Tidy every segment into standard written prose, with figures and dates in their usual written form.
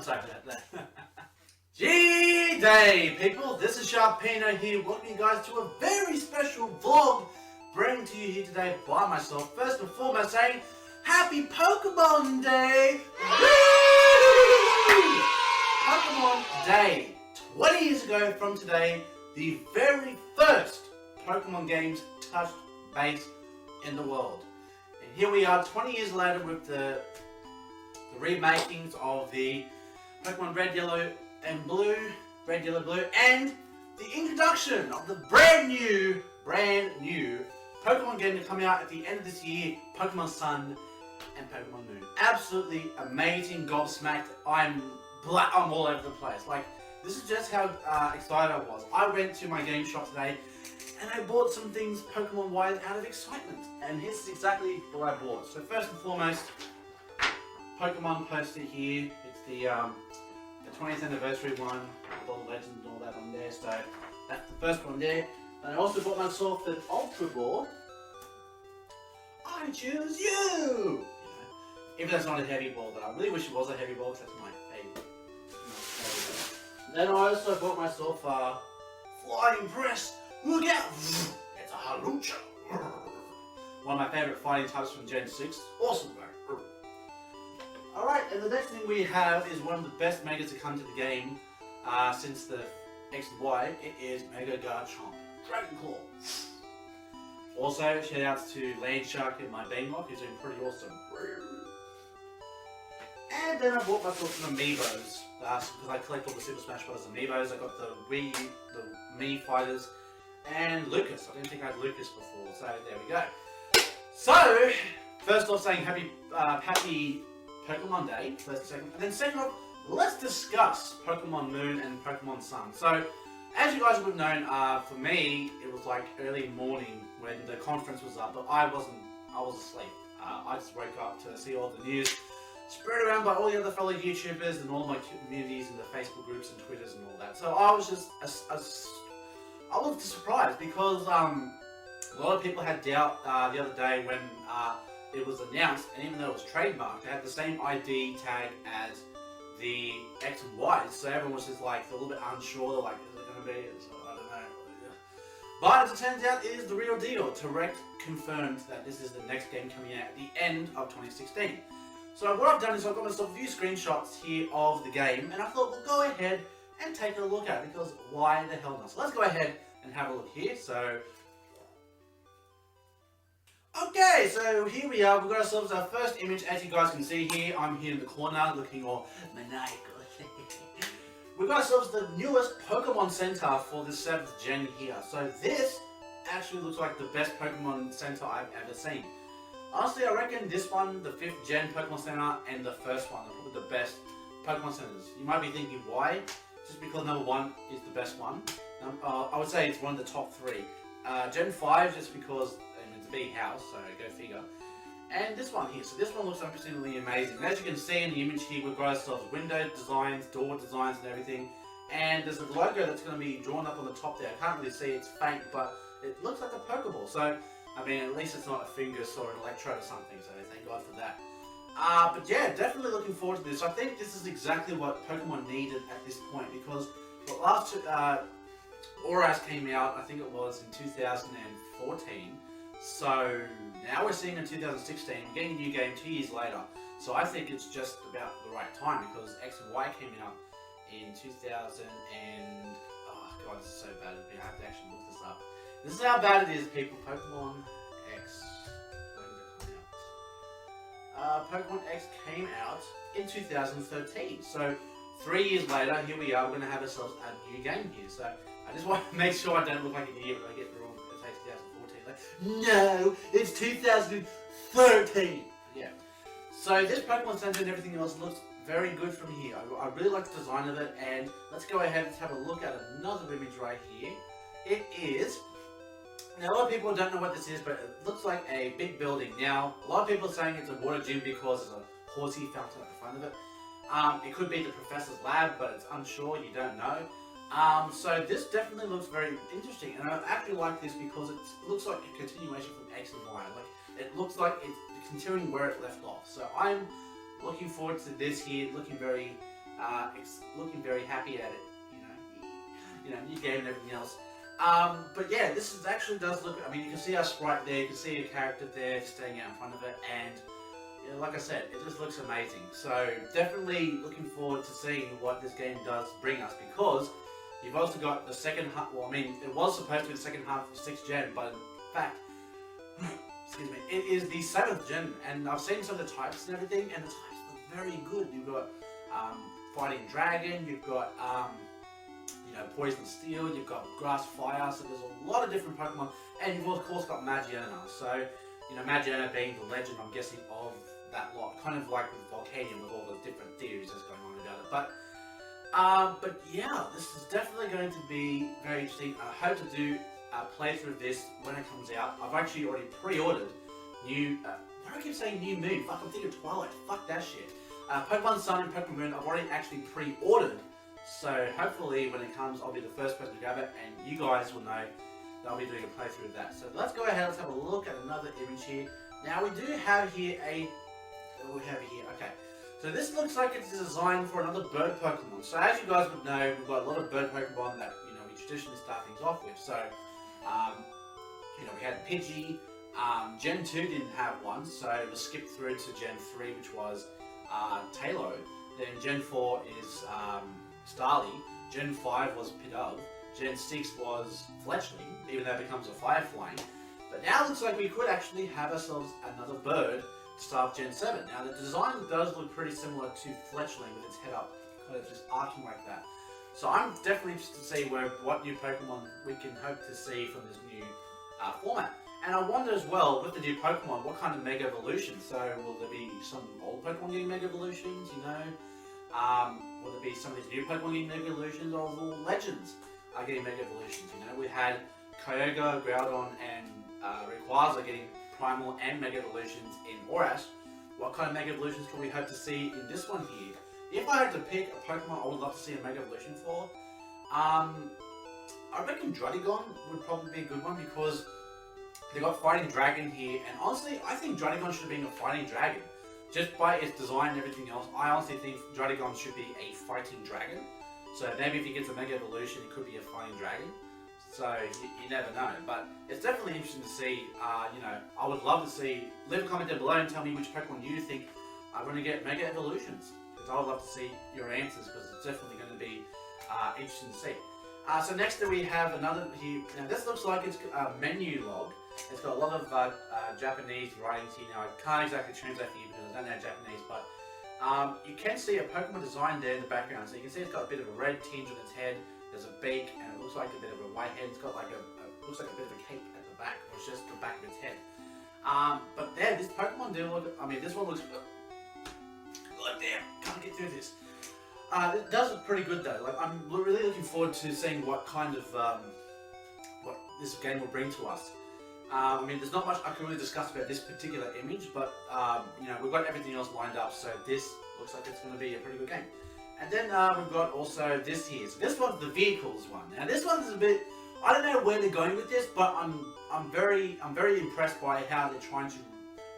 sorry about that. G-Day, people. This is Sharpino here, welcoming you guys to a very special vlog bring to you here today by myself. First and foremost, saying Happy Pokemon Day! Woo! Pokemon Day. 20 years ago from today, the very first Pokemon games touched base in the world. And here we are 20 years later with the remakings of the Pokemon Red, Yellow and Blue, Red, Yellow, Blue, and the introduction of the brand new Pokemon game to come out at the end of this year, Pokemon Sun and Pokemon Moon. Absolutely amazing, gobsmacked. I'm all over the place. Like, this is just how excited I was. I went to my game shop today and I bought some things Pokemon-wise out of excitement. And here's exactly what I bought. So first and foremost, Pokemon poster here. It's the 20th anniversary one with all the legends and all that on there. So that's the first one there. And I also bought myself the Ultra Ball. I choose you! Even though it's not a heavy ball, but I really wish it was a heavy ball because that's my favourite. Then I also bought myself a Flying Press. Look out! It's a Hawlucha. One of my favourite fighting types from Gen 6. Awesome, bro. Alright, and the next thing we have is one of the best Megas to come to the game since the X and Y. It is Mega Garchomp. Dragon Claw. Also, shout outs to Landshark and my Beanlock, who's doing pretty awesome. And then I bought myself some Amiibos, because I collect all the Super Smash Bros. Amiibos. I got the Mii Fighters, and Lucas. I didn't think I had Lucas before, so there we go. So, first off saying happy Pokemon Day, first and second. And then second off, let's discuss Pokemon Moon and Pokemon Sun. So, as you guys would have known, for me, it was like early morning when the conference was up, but I was asleep. I just woke up to see all the news spread around by all the other fellow YouTubers and all my communities and the Facebook groups and Twitters and all that. So I was just, I was surprised because a lot of people had doubt the other day when it was announced, and even though it was trademarked, it had the same ID tag as the X and Y, so everyone was just like a little bit unsure, they're like, is it going to be? So, I don't know. But as it turns out, it is the real deal. Direct confirmed that this is the next game coming out at the end of 2016. So what I've done is I've got myself a few screenshots here of the game, and I thought we'll go ahead and take a look at it, because why the hell not? So let's go ahead and have a look here. So, okay, so here we are. We've got ourselves our first image. As you guys can see here, I'm here in the corner looking all maniacal. We've got ourselves the newest Pokemon Center for the 7th gen here. So this actually looks like the best Pokemon Center I've ever seen. Honestly, I reckon this one, the 5th gen Pokemon Center, and the first one are probably the best Pokemon Centers. You might be thinking, why? Just because number 1 is the best one. I would say it's one of the top 3. Gen 5, just because it's a big house, so go figure. And this one here, so this one looks absolutely amazing. And as you can see in the image here, we've got ourselves window designs, door designs and everything. And there's a logo that's going to be drawn up on the top there. I can't really see, it's faint, but it looks like a Pokeball. So, I mean, at least it's not a Fungus or an Electrode or something, so thank God for that. But yeah, definitely looking forward to this. I think this is exactly what Pokemon needed at this point, because the last ORAS came out, I think it was in 2014. So now we're seeing in 2016, we're getting a new game 2 years later. So I think it's just about the right time, because X and Y came out in 2000 and... oh god, this is so bad. I have to actually look this up. This is how bad it is, people. Pokemon X. When did it come out? Pokemon X came out in 2013. So 3 years later, here we are. We're going to have ourselves a new game here. So I just want to make sure I don't look like an idiot when I get the wrong. It takes 2014. Like, no, it's 2013. Yeah. So this Pokemon Center and everything else looks very good from here. I really like the design of it, and let's go ahead and have a look at another image right here. It is... now, a lot of people don't know what this is, but it looks like a big building. Now, a lot of people are saying it's a water gym because there's a horsey fountain at the front of it. It could be the professor's lab, but it's unsure, you don't know. So this definitely looks very interesting, and I actually like this because it looks like a continuation from X and Y. Like, it looks like it's continuing where it left off. So I'm looking forward to this here, looking very It's looking very happy at it, new game and everything else. But yeah, this is actually does look. I mean, you can see our sprite there. You can see a character there staying out in front of it, and like I said, it just looks amazing. So definitely looking forward to seeing what this game does bring us, because you've also got the second half. Well, I mean, it was supposed to be the second half of 6th gen, but in fact, excuse me, it is the 7th gen, and I've seen some of the types and everything, and the types look very good. You've got Fighting Dragon, you've got Poison Steel, you've got Grass Fire, so there's a lot of different Pokemon, and you've of course got Magiana. So, Magiana being the legend, I'm guessing, of that lot, kind of like with Volcanion with all the different theories that's going on about it. But yeah, this is definitely going to be very interesting. I hope to do a playthrough of this when it comes out. I've actually already pre-ordered new. Why do I keep saying New Moon? Fuck, I'm thinking Twilight. Fuck that shit. Pokemon Sun and Pokemon Moon, I've already actually pre-ordered. So hopefully when it comes, I'll be the first person to grab it, and you guys will know that I'll be doing a playthrough of that. So let's go ahead, let's have a look at another image here. Now we do have here okay. So this looks like it's designed for another bird Pokemon. So as you guys would know, we've got a lot of bird Pokemon that, we traditionally start things off with. So, we had Pidgey, Gen 2 didn't have one, so it was skipped through to Gen 3, which was Tailo. Then Gen 4 is Starly, Gen 5 was Pidove, Gen 6 was Fletchling, even though it becomes a Firefly. But now it looks like we could actually have ourselves another bird to start Gen 7. Now the design does look pretty similar to Fletchling with its head up, kind of just arching like that. So I'm definitely interested to see what new Pokemon we can hope to see from this new format. And I wonder as well, with the new Pokemon, what kind of Mega Evolutions? So will there be some old Pokemon getting Mega Evolutions, Will there be some of these new Pokemon getting Mega Evolutions, or will Legends are getting Mega Evolutions? We had Kyogre, Groudon, and Rayquaza getting Primal and Mega Evolutions in ORAS. What kind of Mega Evolutions can we hope to see in this one here? If I had to pick a Pokemon I would love to see a Mega Evolution for, I reckon Druddigon would probably be a good one, because they got Fighting Dragon here, and honestly, I think Druddigon should have been a Fighting Dragon. Just by its design and everything else, I honestly think Druddigon should be a Fighting Dragon. So maybe if he gets a Mega Evolution, it could be a Fighting Dragon. So you never know, but it's definitely interesting to see. I would love to see. Leave a comment down below and tell me which Pokemon you think are going to get Mega Evolutions, because I would love to see your answers, because it's definitely going to be interesting to see. So next we have another here. Now this looks like it's a menu log. It's got a lot of Japanese writings here. Now I can't exactly translate for you because I don't know Japanese, but you can see a Pokemon design there in the background. So you can see it's got a bit of a red tinge on its head. There's a beak, and it looks like a bit of a white head. It's got like looks like a bit of a cape at the back, or it's just the back of its head. But there, this Pokemon do look. I mean, this one looks. God damn, can't get through this. It does look pretty good though. Like, I'm really looking forward to seeing what kind of what this game will bring to us. I mean, there's not much I can really discuss about this particular image, but we've got everything else lined up, so this looks like it's going to be a pretty good game. And then we've got also this here. So this one's the vehicles one. Now this one's a bit. I don't know where they're going with this, but I'm very impressed by how they're trying to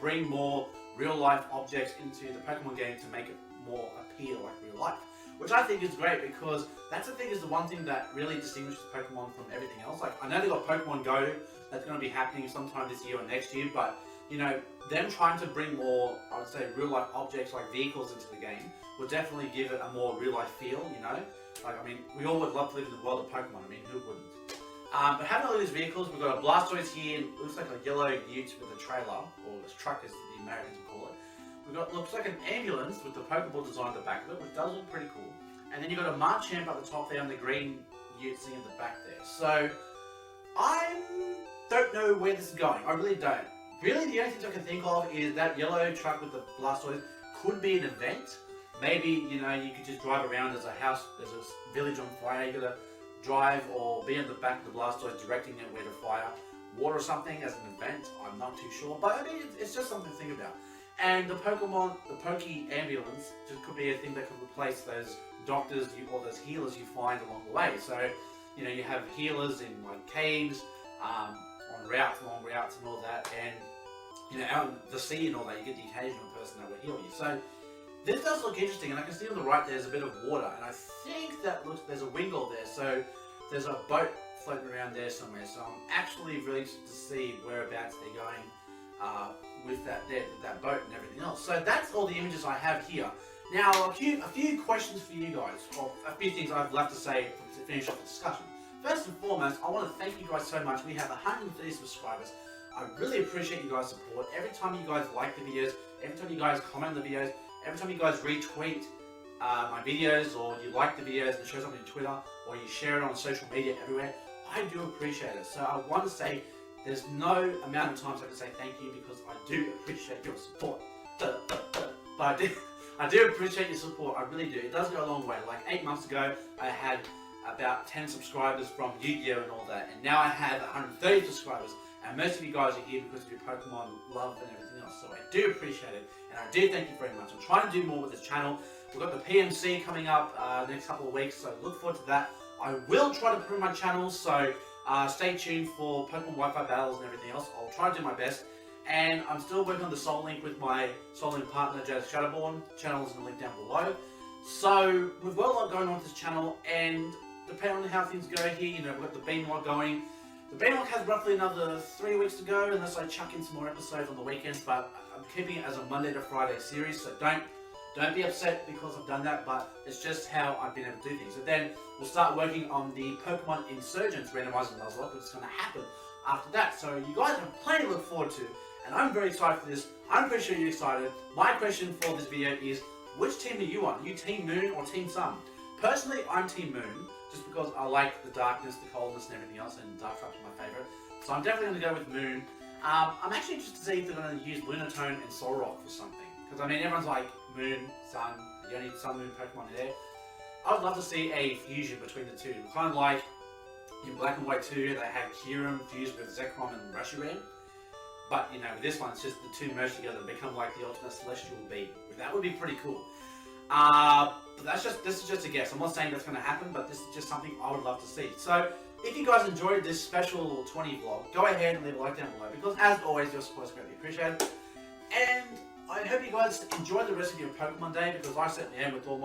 bring more real life objects into the Pokemon game to make it more appeal like real life. Which I think is great, because that's the thing, is the one thing that really distinguishes Pokemon from everything else. Like, I know they got Pokemon Go, that's going to be happening sometime this year or next year, but them trying to bring more, I would say, real life objects like vehicles into the game will definitely give it a more real life feel. Like, I mean, we all would love to live in the world of Pokemon. I mean, who wouldn't? But having all these vehicles, we've got a Blastoise here. It looks like a yellow ute with a trailer, or a truck as the Americans would call it. We've got, looks like an ambulance with the Pokeball design at the back of it, which does look pretty cool. And then you've got a Marchamp at the top there, and the green ute thing at the back there. So, I don't know where this is going. I really don't. Really, the only thing I can think of is that yellow truck with the Blastoise could be an event. Maybe, you could just drive around. There's a house, there's a village on fire. You gotta drive or be in the back of the Blastoise directing it where to fire water or something as an event. I'm not too sure, but I mean, it's just something to think about. And the Pokemon, the Poke Ambulance, just could be a thing that could replace those doctors or those healers you find along the way. So, you have healers in like caves, on routes, long routes and all that, and out in the sea and all that, you get the occasional person that will heal you. So, This does look interesting, and I can see on the right there's a bit of water, and I think that looks, there's a wingle there, so there's a boat floating around there somewhere, so I'm actually really interested to see whereabouts they're going with that boat and everything else. So that's all the images I have here. Now, a few questions for you guys, or a few things I'd love to say to finish off the discussion. First and foremost, I want to thank you guys so much. We have 130 subscribers. I really appreciate you guys' support. Every time you guys like the videos, every time you guys comment on the videos, every time you guys retweet my videos, or you like the videos and show something on Twitter, or you share it on social media everywhere, I do appreciate it. So I want to say there's no amount of times I can say thank you, because I do appreciate your support. But I do appreciate your support, I really do. It does go a long way. Like 8 months ago, I had about 10 subscribers from Yu-Gi-Oh! And all that, and now I have 130 subscribers, and most of you guys are here because of your Pokemon love and everything else, so I do appreciate it, and I do thank you very much. I'm trying to do more with this channel. We've got the PMC coming up the next couple of weeks, so look forward to that. I will try to improve my channel, so stay tuned for Pokemon Wi-Fi battles and everything else. I'll try to do my best. And I'm still working on the Soul Link with my Soul Link partner, Jazz Shadowborn. Channel is in the link down below. So we've got a lot going on with this channel, and depending on how things go here, you know, we've got the Beanlog going. The Beanlog has roughly another 3 weeks to go, unless I chuck in some more episodes on the weekends, but I'm keeping it as a Monday to Friday series, so don't be upset because I've done that, but it's just how I've been able to do things. And then we'll start working on the Pokemon Insurgents randomizing Nuzlocke, which is going to happen after that. So you guys have plenty to look forward to, and I'm very excited for this. I'm pretty sure you're excited. My question for this video is, which team are you on? Are you Team Moon or Team Sun? Personally, I'm Team Moon, just because I like the darkness, the coldness, and everything else, and Darktraps are my favourite. So I'm definitely going to go with Moon. I'm actually interested to see if they're going to use Lunatone and Solrock for something. Because, I mean, everyone's like, Moon, Sun, the only Sun Moon Pokemon there. I would love to see a fusion between the two. Kind of like in Black and White 2, they had Kyurem fused with Zekrom and Reshiram. But, you know, with this one, it's just the two merged together and become like the ultimate Celestial Being. That would be pretty cool. But this is just a guess. I'm not saying that's going to happen, but this is just something I would love to see. So, if you guys enjoyed this special 20 vlog, go ahead and leave a like down below, because as always, your support is greatly appreciated. And I hope you guys enjoy the rest of your Pokemon day, because I certainly am, with all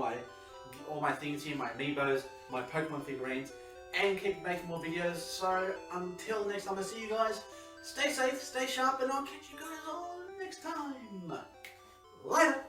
my things here, my amiibos, my Pokemon figurines, and keep making more videos. So until next time I see you guys, stay safe, stay sharp, and I'll catch you guys all next time. Later!